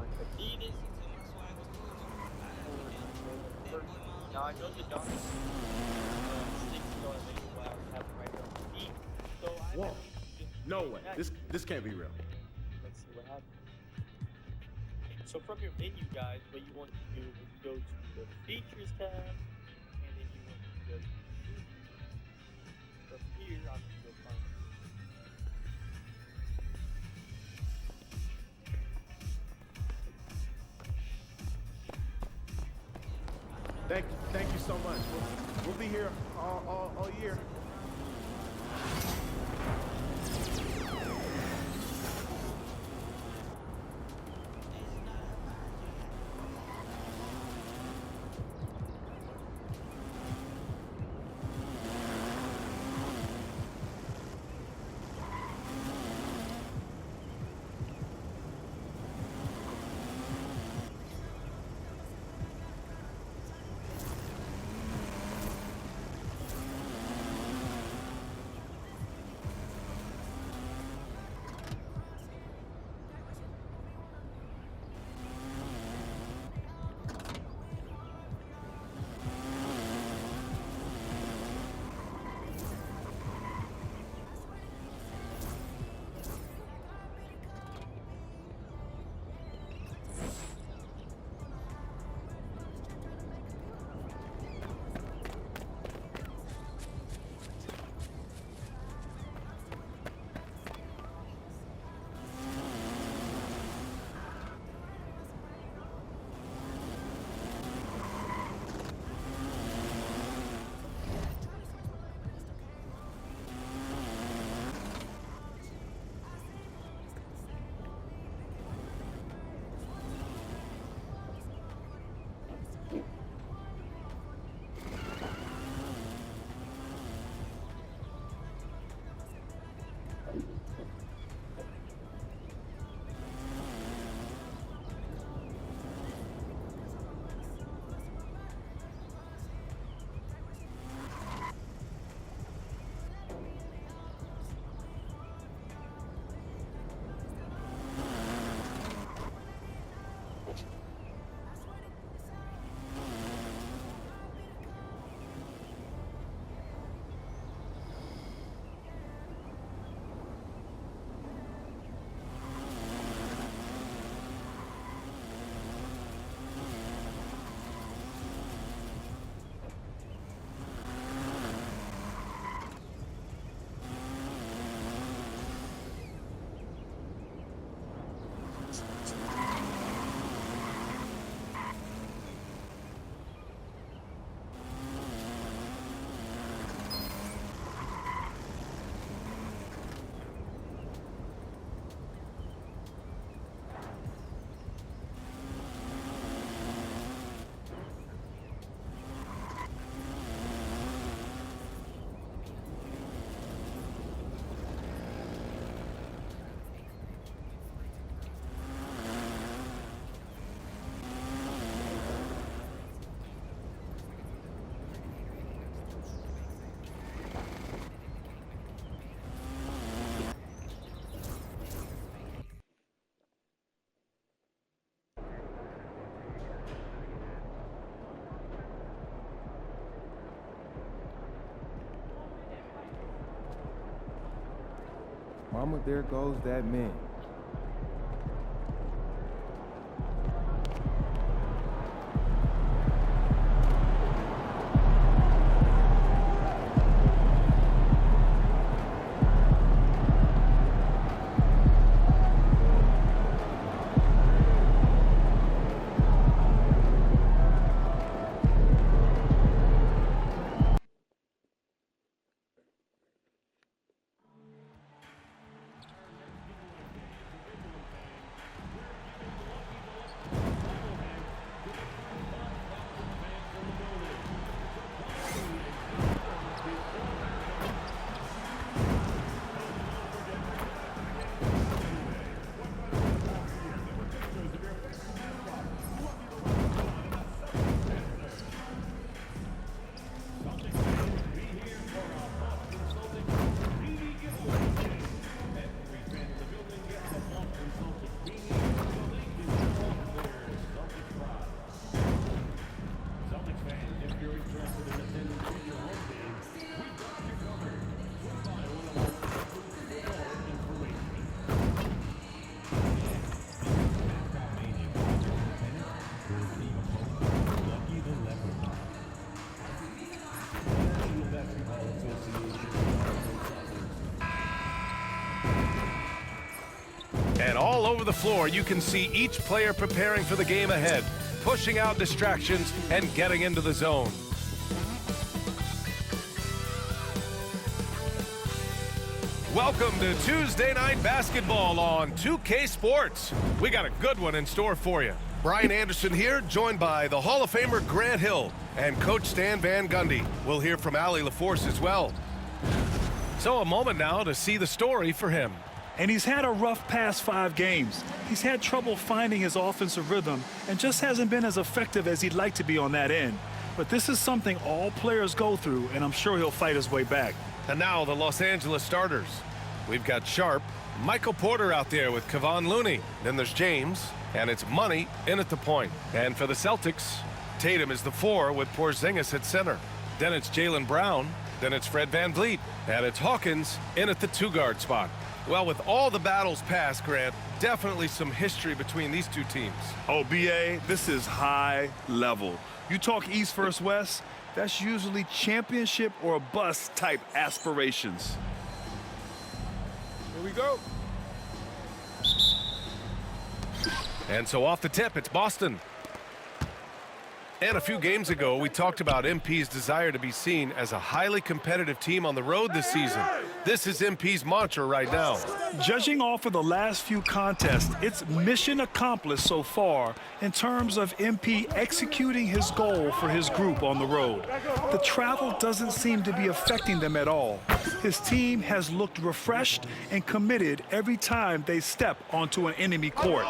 on Adidas. Now I know the Dodgers $60 label, but I already have them right here on the feet. So I Whoa. think just No way. next. This can't be real. Let's see what happens. So from your menu, guys, what you want to do is go to the features tab, and then you want to go to from here. I'm going to go find it. Thank you so much. We'll be here all year. Mama, there goes that man. over the floor, you can see each player preparing for the game ahead, pushing out distractions and getting into the zone. Welcome to Tuesday Night Basketball on 2K Sports. We got a good one in store for you. Brian Anderson here, joined by the Hall of Famer Grant Hill and Coach Stan Van Gundy. We'll hear from Allie LaForce as well. So a moment now to see the story for him. And he's had a rough past 5 games. He's had trouble finding his offensive rhythm and just hasn't been as effective as he'd like to be on that end. But this is something all players go through, and I'm sure he'll fight his way back. And now the Los Angeles starters. We've got Sharp, Michael Porter out there with Kevon Looney. Then there's James, and it's Money in at the point. And for the Celtics, Tatum is the 4 with Porzingis at center. Then it's Jaylen Brown. Then it's Fred VanVleet. And it's Hawkins in at the 2-guard spot. Well, with all the battles past, Grant, definitely some history between these two teams. Oh, B.A., this is high level. You talk East versus West, that's usually championship or bust type aspirations. Here we go. And so off the tip, it's Boston. And a few games ago, we talked about MP's desire to be seen as a highly competitive team on the road this season. This is MP's mantra right now. Judging off of the last few contests, it's mission accomplished so far in terms of MP executing his goal for his group on the road. The travel doesn't seem to be affecting them at all. His team has looked refreshed and committed every time they step onto an enemy court.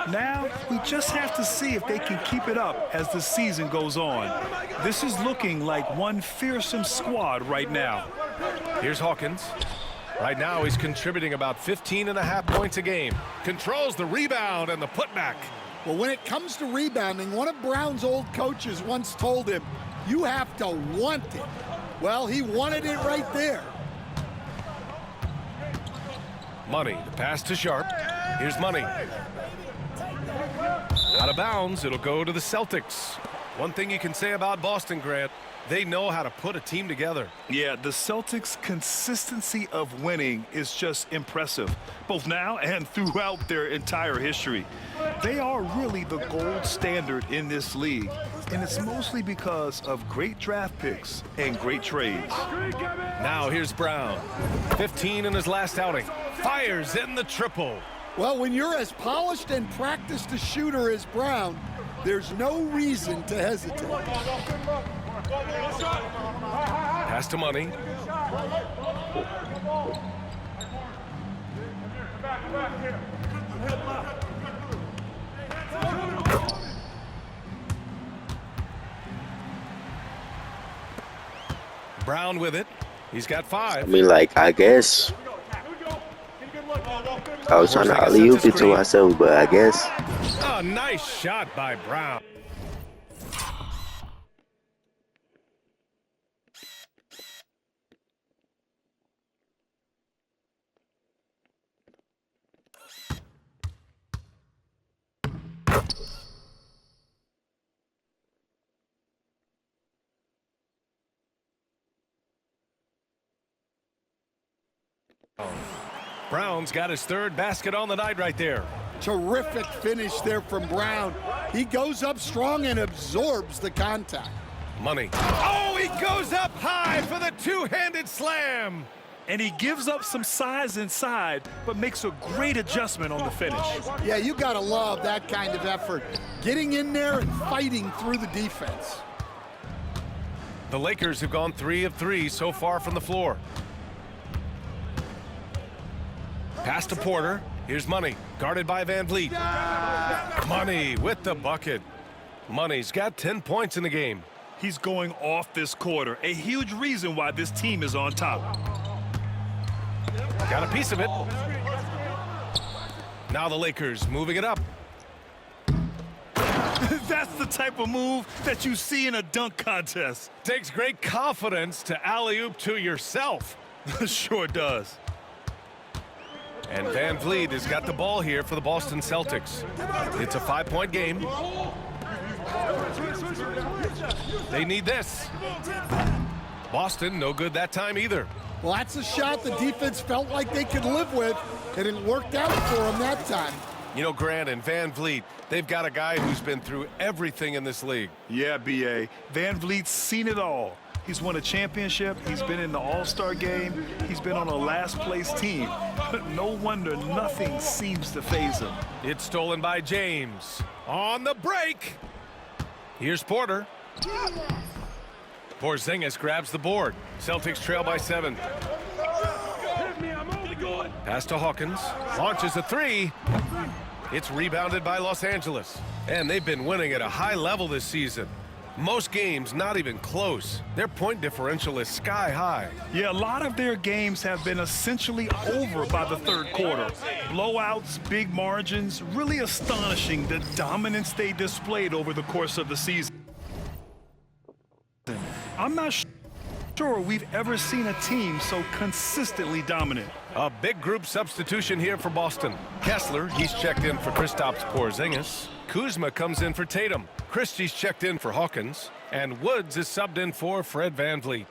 Now, we just have to see if they can keep it up as the season goes on. This is looking like one fearsome squad right now. Here's Hawkins. Right now, he's contributing about 15.5 points a game. Controls the rebound and the putback. Well, when it comes to rebounding, one of Brown's old coaches once told him, you have to want it. Well, he wanted it right there. Money, the pass to Sharp. Here's Money. Out of bounds, it'll go to the Celtics. One thing you can say about Boston, Grant, they know how to put a team together. Yeah, the Celtics' consistency of winning is just impressive, both now and throughout their entire history. They are really the gold standard in this league, and it's mostly because of great draft picks and great trades. Now here's Brown. 15 in his last outing. Fires in the triple. Well, when you're as polished and practiced a shooter as Brown, there's no reason to hesitate. Pass to Money. Brown with it. He's got 5. I mean, like, I guess I was trying to alley-oop it to myself, but I guess. A nice shot by Brown. Brown's got his 3rd basket on the night right there. Terrific finish there from Brown. He goes up strong and absorbs the contact. Money. Oh, he goes up high for the 2-handed slam. And he gives up some size inside, but makes a great adjustment on the finish. Yeah, you gotta love that kind of effort. Getting in there and fighting through the defense. The Lakers have gone 3 of 3 so far from the floor. Pass to Porter. Here's Money, guarded by VanVleet. Money with the bucket. Money's got 10 points in the game. He's going off this quarter, a huge reason why this team is on top. Got a piece of it. Now the Lakers moving it up. That's the type of move that you see in a dunk contest. Takes great confidence to alley-oop to yourself. Sure does. And VanVleet has got the ball here for the Boston Celtics. It's a 5-point game. They need this. Boston, no good that time either. Well, that's a shot the defense felt like they could live with, and it worked out for them that time. You know, Grant and Van Vliet, they've got a guy who's been through everything in this league. Yeah, B.A. Van Vliet's seen it all. He's won a championship. He's been in the All-Star game. He's been on a last-place team. But no wonder nothing seems to faze him. It's stolen by James. On the break. Here's Porter. Porzingis grabs the board. Celtics trail by 7. Pass to Hawkins. Launches a 3. It's rebounded by Los Angeles. And they've been winning at a high level this season. Most games not even close. Their point differential is sky high. Yeah, a lot of their games have been essentially over by the third quarter. Blowouts, big margins, really astonishing the dominance they displayed over the course of the season. I'm not sure we've ever seen a team so consistently dominant. A big group substitution here for Boston. Kessler, he's checked in for Kristaps Porzingis. Kuzma comes in for Tatum. Christie's checked in for Hawkins. And Woods is subbed in for Fred VanVleet.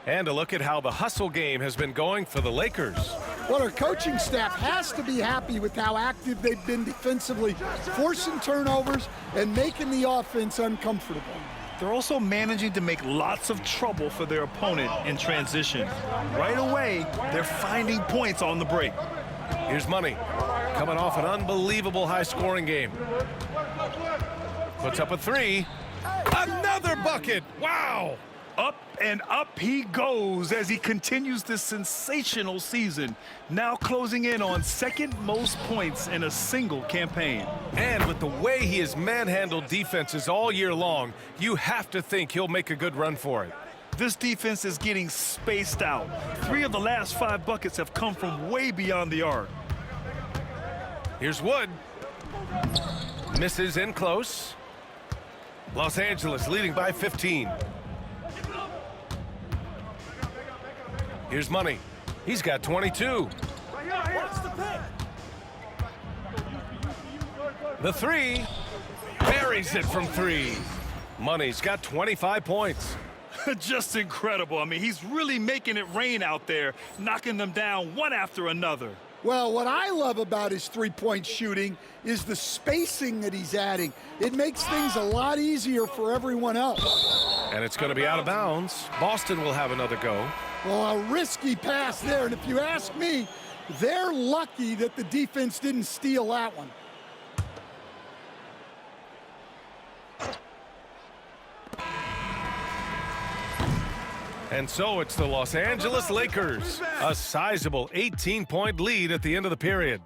And a look at how the hustle game has been going for the Lakers. Well, our coaching staff has to be happy with how active they've been defensively, forcing turnovers and making the offense uncomfortable. They're also managing to make lots of trouble for their opponent in transition. Right away, they're finding points on the break. Here's Money, coming off an unbelievable high-scoring game. Puts up a 3. Another bucket! Wow! Up and up he goes as he continues this sensational season, now closing in on second most points in a single campaign. And with the way he has manhandled defenses all year long, you have to think he'll make a good run for it. This defense is getting spaced out. 3 of the last 5 buckets have come from way beyond the arc. Here's Wood. Misses in close. Los Angeles leading by 15. Here's Money. He's got 22. The 3. Buries it from 3. Money's got 25 points. Just incredible. I mean, he's really making it rain out there, knocking them down one after another. Well, what I love about his three-point shooting is the spacing that he's adding. It makes things a lot easier for everyone else. And it's going to be out of bounds. Boston will have another go. Well, a risky pass there, and if you ask me, they're lucky that the defense didn't steal that one. And so it's the Los Angeles Lakers. A sizable 18-point lead at the end of the period.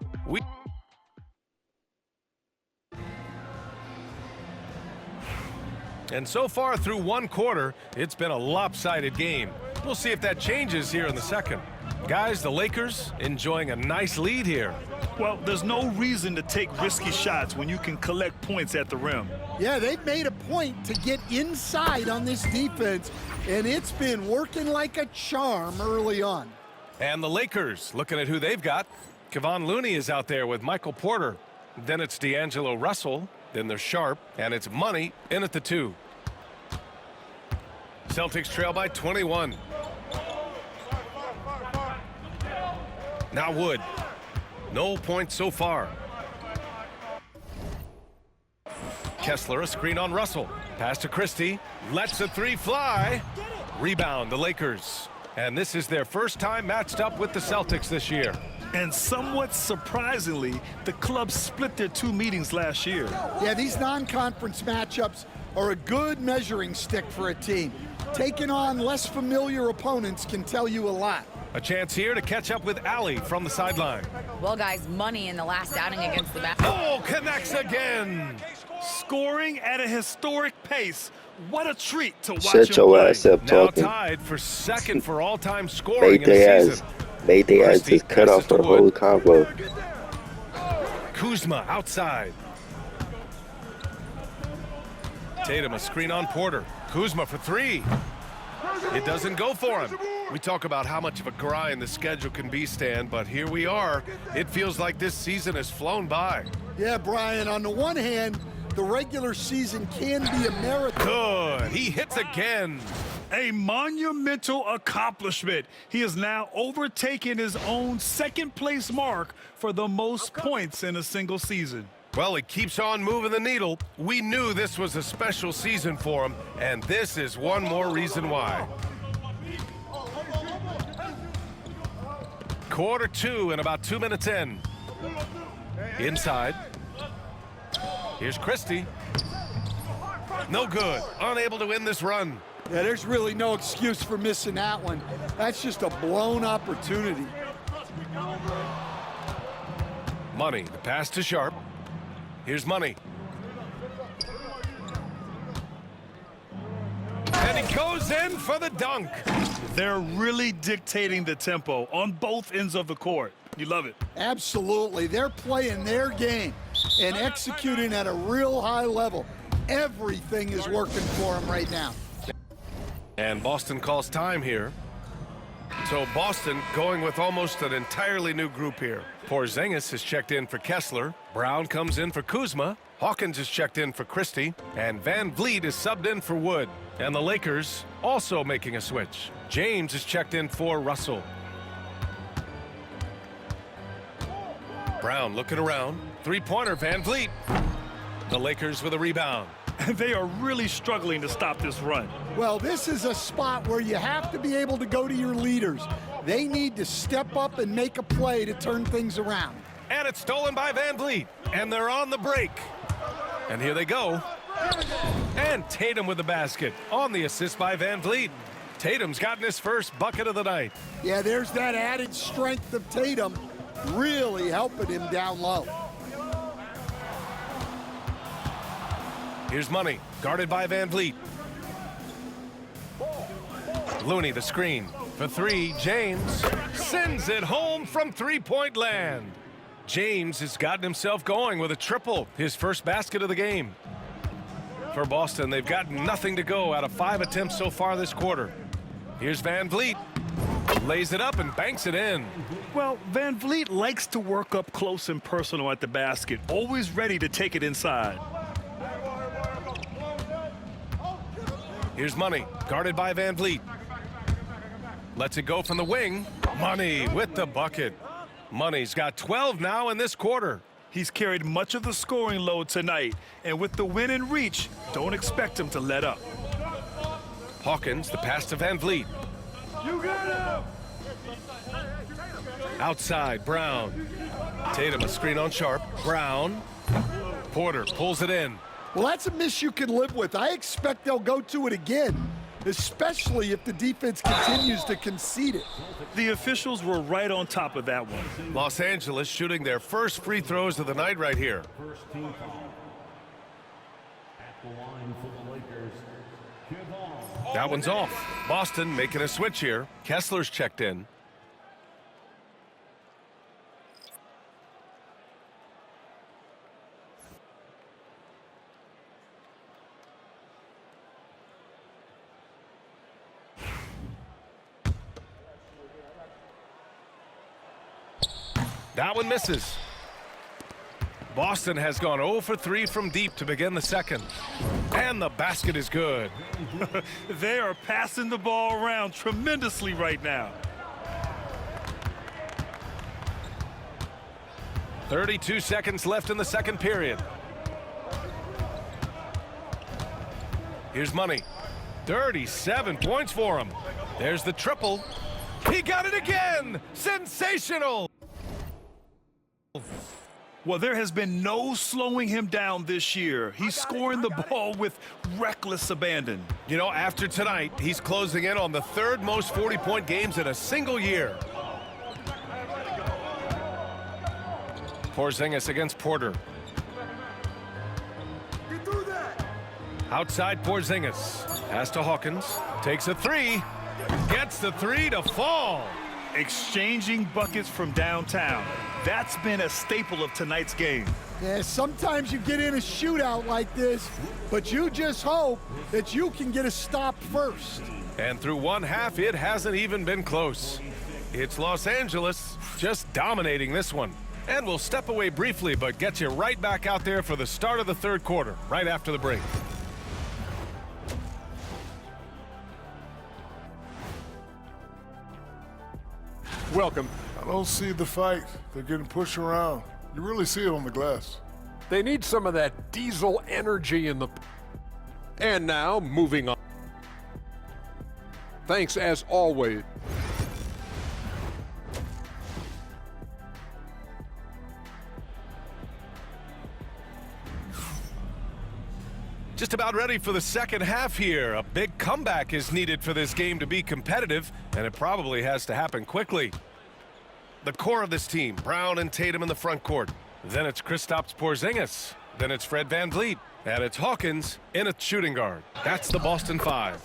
And so far through one quarter, it's been a lopsided game. We'll see if that changes here in the second. Guys, the Lakers enjoying a nice lead here. Well, there's no reason to take risky shots when you can collect points at the rim. Yeah, they've made a point to get inside on this defense, and it's been working like a charm early on. And the Lakers, looking at who they've got. Kevon Looney is out there with Michael Porter. Then it's D'Angelo Russell. Then there's Sharp, and it's Money in at the 2. Celtics trail by 21. Now Wood. No points so far. Kessler, a screen on Russell. Pass to Christie. Lets a 3 fly. Rebound, the Lakers. And this is their first time matched up with the Celtics this year. And somewhat surprisingly, the club split their 2 meetings last year. Yeah, these non-conference matchups are a good measuring stick for a team. Taking on less familiar opponents can tell you a lot. A chance here to catch up with Allie from the sideline. Well, guys, Money in the last outing against the Oh, connects again. Scoring at a historic pace. What a treat to watch Shut him your play. ass up Now talking. tied for second for all-time scoring Made in the their season. ass just cut off the whole combo. Kuzma outside. Tatum, a screen on Porter. Kuzma for 3. It doesn't go for him. We talk about how much of a grind the schedule can be, Stan, but here we are. It feels like this season has flown by. Yeah, Brian, on the one hand, the regular season can be a marathon. Good. He hits again. A monumental accomplishment. He has now overtaken his own second-place mark for the most points in a single season. Well, he keeps on moving the needle. We knew this was a special season for him, and this is one more reason why. Quarter 2 and about 2 minutes in. Inside. Here's Christie. No good. Unable to win this run. Yeah, there's really no excuse for missing that one. That's just a blown opportunity. Money, the pass to Sharp. Here's Money. And he goes in for the dunk. They're really dictating the tempo on both ends of the court. You love it. Absolutely. They're playing their game and executing at a real high level. Everything is working for them right now. And Boston calls time here. So Boston going with almost an entirely new group here. Porzingis is checked in for Kessler. Brown comes in for Kuzma. Hawkins is checked in for Christie. And Van Vliet is subbed in for Wood. And the Lakers also making a switch. James is checked in for Russell. Brown looking around. Three-pointer, Van Vliet. The Lakers with a rebound. They are really struggling to stop this run. Well, this is a spot where you have to be able to go to your leaders. They need to step up and make a play to turn things around. And it's stolen by Van Vliet. And they're on the break. And here they go. And Tatum with the basket on the assist by Van Vliet. Tatum's gotten his first bucket of the night. Yeah, there's that added strength of Tatum really helping him down low. Here's Money, guarded by Van Vliet. Looney, the screen. For three, James sends it home from three-point land. James has gotten himself going with a triple, his first basket of the game. For Boston, they've got nothing to go out of 5 attempts so far this quarter. Here's Van Vliet. Lays it up and banks it in. Well, Van Vliet likes to work up close and personal at the basket, always ready to take it inside. Here's Money, guarded by Van Vliet. Lets it go from the wing. Money with the bucket. Money's got 12 now in this quarter. He's carried much of the scoring load tonight, and with the win in reach, don't expect him to let up. Hawkins, the pass to Van Vliet. You got him! Outside, Brown. Tatum, a screen on Sharp. Brown. Porter pulls it in. Well, that's a miss you can live with. I expect they'll go to it again, especially if the defense continues to concede it. The officials were right on top of that one. Los Angeles shooting their first free throws of the night right here. That one's off. Boston making a switch here. Kessler's checked in. That one misses. Boston has gone 0 for 3 from deep to begin the second. And the basket is good. They are passing the ball around tremendously right now. 32 seconds left in the second period. Here's Money. 37 points for him. There's the triple. He got it again! Sensational! Well, there has been no slowing him down this year. He's scoring the ball with reckless abandon. You know, after tonight, he's closing in on the third most 40-point games in a single year. Porzingis against Porter. Outside Porzingis. Pass to Hawkins. Takes a three. Gets the three to fall. Exchanging buckets from downtown. That's been a staple of tonight's game. Yeah, sometimes you get in a shootout like this, but you just hope that you can get a stop first. And through one half, it hasn't even been close. It's Los Angeles just dominating this one. And we'll step away briefly, but get you right back out there for the start of the third quarter, right after the break. Welcome. I don't see the fight. They're getting pushed around. You really see it on the glass. They need some of that diesel energy in the... And now, moving on. Thanks as always. Just about ready for the second half here. A big comeback is needed for this game to be competitive, and it probably has to happen quickly. The core of this team, Brown and Tatum in the front court. Then it's Kristaps Porzingis. Then it's Fred VanVleet. And it's Hawkins in a shooting guard. That's the Boston Five.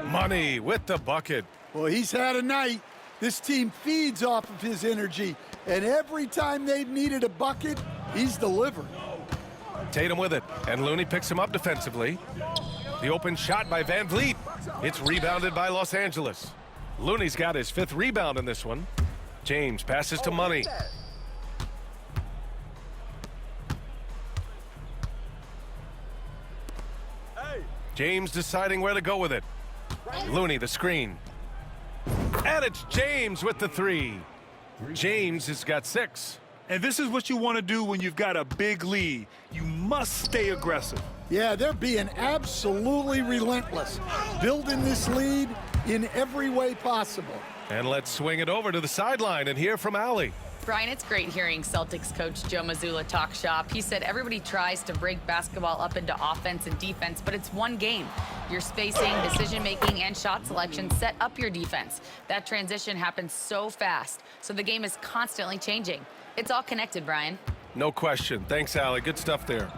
Money with the bucket. Well, he's had a night. This team feeds off of his energy, and every time they've needed a bucket, he's delivered. Tatum with it, and Looney picks him up defensively. The open shot by VanVleet. It's rebounded by Los Angeles. Looney's got his 5th rebound in this one. James passes to Money. James deciding where to go with it. Looney the screen. And it's James with the 3. James has got 6. And this is what you want to do when you've got a big lead. You must stay aggressive. Yeah, they're being absolutely relentless, building this lead in every way possible. And let's swing it over to the sideline and hear from Allie. Brian, it's great hearing Celtics coach Joe Mazzulla talk shop. He said everybody tries to break basketball up into offense and defense, but it's one game. Your spacing, decision-making, and shot selection set up your defense. That transition happens so fast, so the game is constantly changing. It's all connected, Brian. No question. Thanks, Allie. Good stuff there.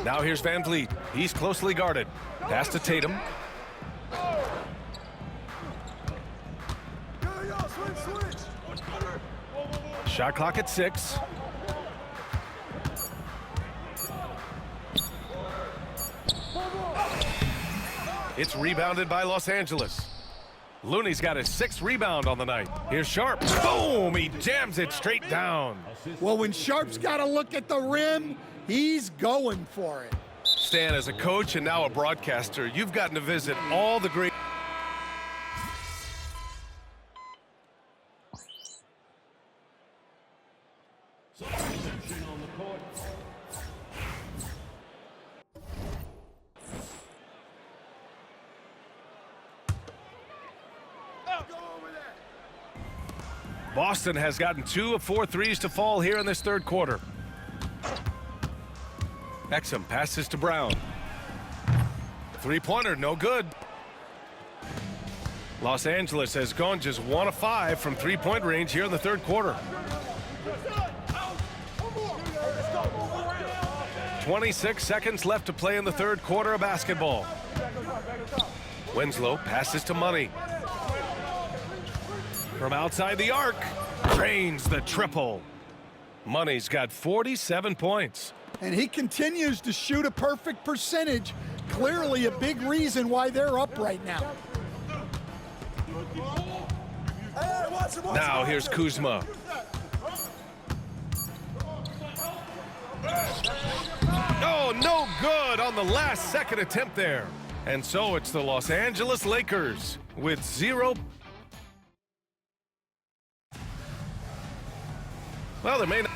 Now here's VanVleet. He's closely guarded. Pass to Tatum. Shot clock at 6. It's rebounded by Los Angeles. Looney's got his 6th rebound on the night. Here's Sharp. Boom! He jams it straight down. Well, when Sharp's got to look at the rim, he's going for it. Stan, as a coach and now a broadcaster, you've gotten to visit all the great... Boston has gotten 2 of 4 threes to fall here in this 3rd quarter. Exum passes to Brown. 3-pointer, no good. Los Angeles has gone just 1 of 5 from 3-point range here in the 3rd quarter. 26 seconds left to play in the 3rd quarter of basketball. Winslow passes to Money. From outside the arc, drains the triple. Money's got 47 points. And he continues to shoot a perfect percentage. Clearly a big reason why they're up right now. Now here's Kuzma. Oh, no good on the last second attempt there. And so it's the Los Angeles Lakers with 0. Well, there may not.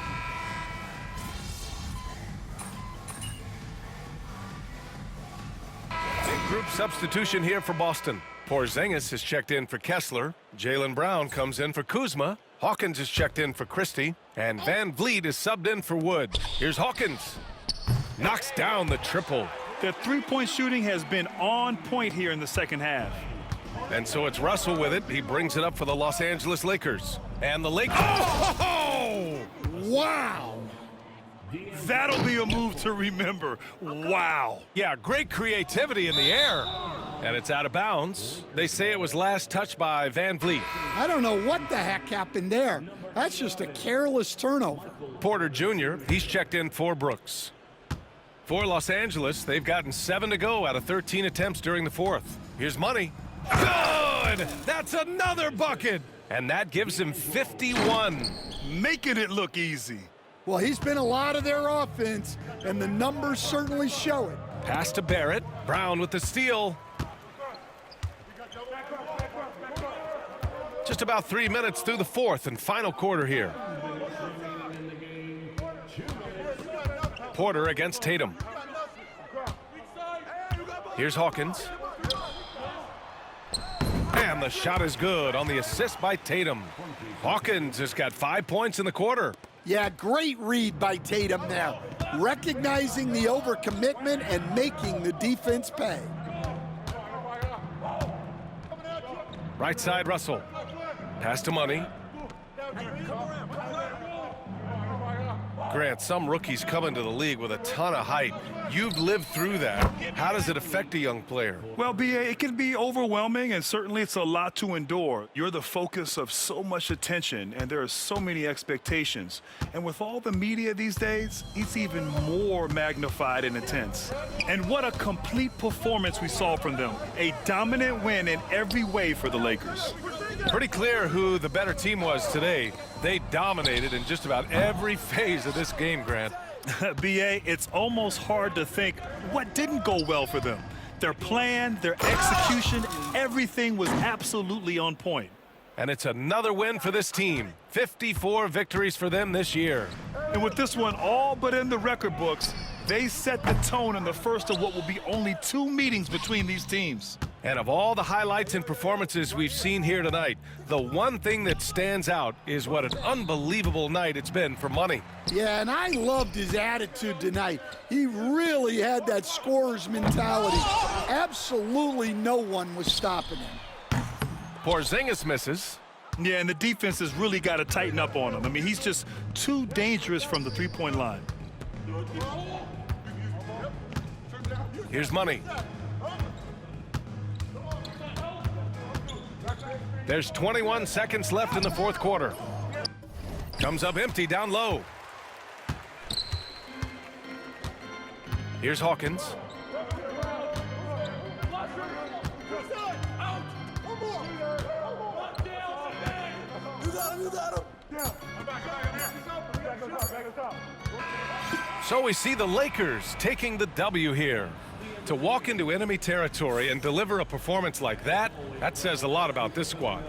Big group substitution here for Boston. Porzingis is checked in for Kessler. Jaylen Brown comes in for Kuzma. Hawkins is checked in for Christie. And VanVleet is subbed in for Wood. Here's Hawkins. Knocks down the triple. Their 3-point shooting has been on point here in the second half. And so it's Russell with it. He brings it up for the Los Angeles Lakers. And the Lakers. Oh! Wow! That'll be a move to remember. Wow. Yeah, great creativity in the air. And it's out of bounds. They say it was last touched by VanVleet. I don't know what the heck happened there. That's just a careless turnover. Porter Jr., he's checked in for Brooks. For Los Angeles, they've gotten 7 to go out of 13 attempts during the 4th. Here's Money. Good! That's another bucket! And that gives him 51. Making it look easy. Well, he's been a lot of their offense, and the numbers certainly show it. Pass to Barrett. Brown with the steal. Just about 3 minutes through the fourth and final quarter here. Porter against Tatum. Here's Hawkins. And the shot is good on the assist by Tatum. Hawkins has got 5 points in the quarter. Yeah, great read by Tatum there. Recognizing the overcommitment and making the defense pay. Right side, Russell. Pass to Money. Grant, some rookies come into the league with a ton of height. You've lived through that. How does it affect a young player? Well, B.A., it can be overwhelming, and certainly it's a lot to endure. You're the focus of so much attention, and there are so many expectations. And with all the media these days, it's even more magnified and intense. And what a complete performance we saw from them. A dominant win in every way for the Lakers. Pretty clear who the better team was today. They dominated in just about every phase of this game, Grant. B.A., it's almost hard to think what didn't go well for them. Their plan, their execution, everything was absolutely on point. And it's another win for this team. 54 victories for them this year. And with this one all but in the record books, they set the tone in the first of what will be only 2 meetings between these teams. And of all the highlights and performances we've seen here tonight, the one thing that stands out is what an unbelievable night it's been for Money. Yeah, and I loved his attitude tonight. He really had that scorer's mentality. Absolutely no one was stopping him. Porzingis misses. Yeah, and the defense has really got to tighten up on him. I mean, he's just too dangerous from the three-point line. Here's Money. There's 21 seconds left in the fourth quarter. Comes up empty down low. Here's Hawkins. So we see the Lakers taking the W here. To walk into enemy territory and deliver a performance like that, that says a lot about this squad.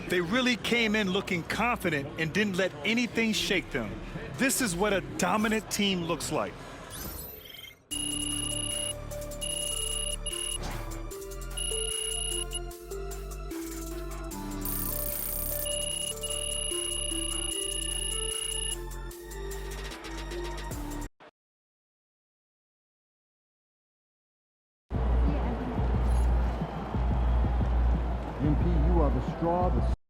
They really came in looking confident and didn't let anything shake them. This is what a dominant team looks like. MP, you are the straw, the